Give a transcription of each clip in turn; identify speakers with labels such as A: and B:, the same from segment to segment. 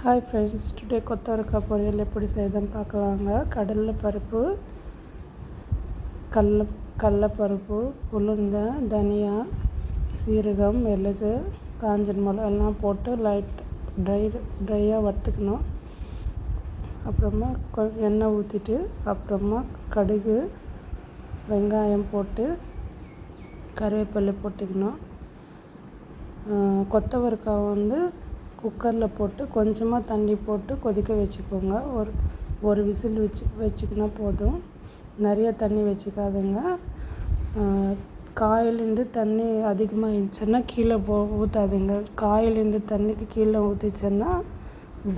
A: Hi friends, today கொத்தவரக்காய் பொரியல் எப்படி செய்யுதுன்னு பார்க்கலாங்க. கடலைப்பருப்பு, கடலைப்பருப்பு, உளுந்து, தனியா, சீரகம், மிளகு, காஞ்ச மிளகா எல்லாம் போட்டு ட்ரையாக வறுத்துக்கணும். அப்புறமா கொஞ்சம் எண்ணெய் ஊற்றிட்டு அப்புறமா கடுகு, வெங்காயம் போட்டு கருவேப்பிலை போட்டுக்கணும். கொத்தவரக்காய் குக்கரில் போட்டு கொஞ்சமாக தண்ணி போட்டு கொதிக்க வச்சுக்கோங்க. ஒரு விசில் வச்சுக்கினா போதும். நிறைய தண்ணி வச்சுக்காதுங்க. காயிலேருந்து தண்ணி அதிகமாக இருந்துச்சுன்னா கீழே ஊற்றாதுங்க. காயிலேருந்து தண்ணிக்கு கீழே ஊற்றிச்சேன்னா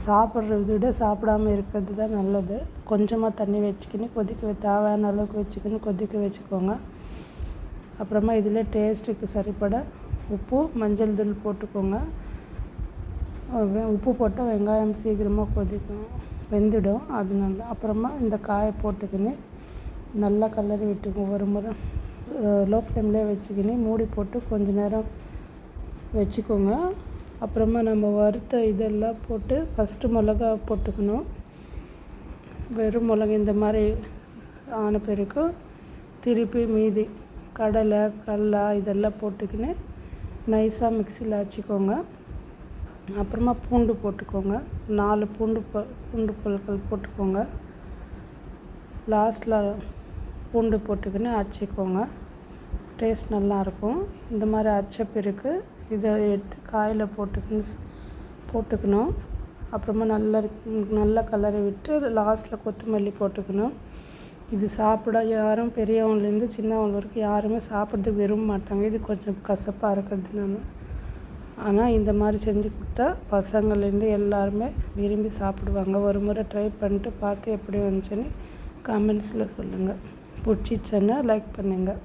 A: சாப்பிட்றத விட சாப்பிடாமல் இருக்கிறது தான் நல்லது. கொஞ்சமாக தண்ணி வச்சுக்கின்னு தேவையான அளவுக்கு வச்சுக்கின்னு கொதிக்க வச்சுக்கோங்க. அப்புறமா இதில் டேஸ்ட்டுக்கு சரிப்பட உப்பு, மஞ்சள் தூள் போட்டுக்கோங்க. உப்பு போட்டால் வெங்காயம் சீக்கிரமாக வெந்துடும். அதனால அப்புறமா இந்த காயை போட்டுக்கின்னு நல்லா கலரி விட்டுக்கோங்க. ஒரு முறை லோ ஃப்ளேம்லேயே வச்சுக்கின்னு மூடி போட்டு கொஞ்ச நேரம் வச்சுக்கோங்க. அப்புறமா நம்ம வறுத்த இதெல்லாம் போட்டு ஃபஸ்ட்டு மிளகா போட்டுக்கணும். வெறும் மிளகா இந்த மாதிரி ஆன பிறகு திருப்பி மீதி கடலை, கடலை இதெல்லாம் போட்டுக்கின்னு நைஸாக மிக்சியில் அரைச்சிக்கோங்க. அப்புறமா பூண்டு போட்டுக்கோங்க. 4 பூண்டு பற்கள் போட்டுக்கோங்க. லாஸ்ட்டில் பூண்டு போட்டுக்கின்னு அரைச்சிக்கோங்க. டேஸ்ட் நல்லாயிருக்கும். இந்த மாதிரி அரைச்ச பிறகு இதை எடுத்து காயில் போட்டுக்கணும். அப்புறமா நல்லா கலரி விட்டு லாஸ்ட்டில் கொத்தமல்லி போட்டுக்கணும். இது சாப்பிட யாரும் பெரியவங்கலேருந்து சின்னவங்க வரைக்கும் யாருமே சாப்பிட்றதுக்கு விரும்ப மாட்டாங்க. இது கொஞ்சம் கசப்பாக இருக்கிறதுனால. ஆனால் இந்த மாதிரி செஞ்சு கொடுத்தா பசங்கள்லேருந்து எல்லாருமே விரும்பி சாப்பிடுவாங்க. ஒரு முறை ட்ரை பண்ணிட்டு பார்த்து எப்படி வந்துச்சுன்னு கமெண்ட்ஸில் சொல்லுங்கள். பிடிச்சிச்சுன்னா லைக் பண்ணுங்கள்.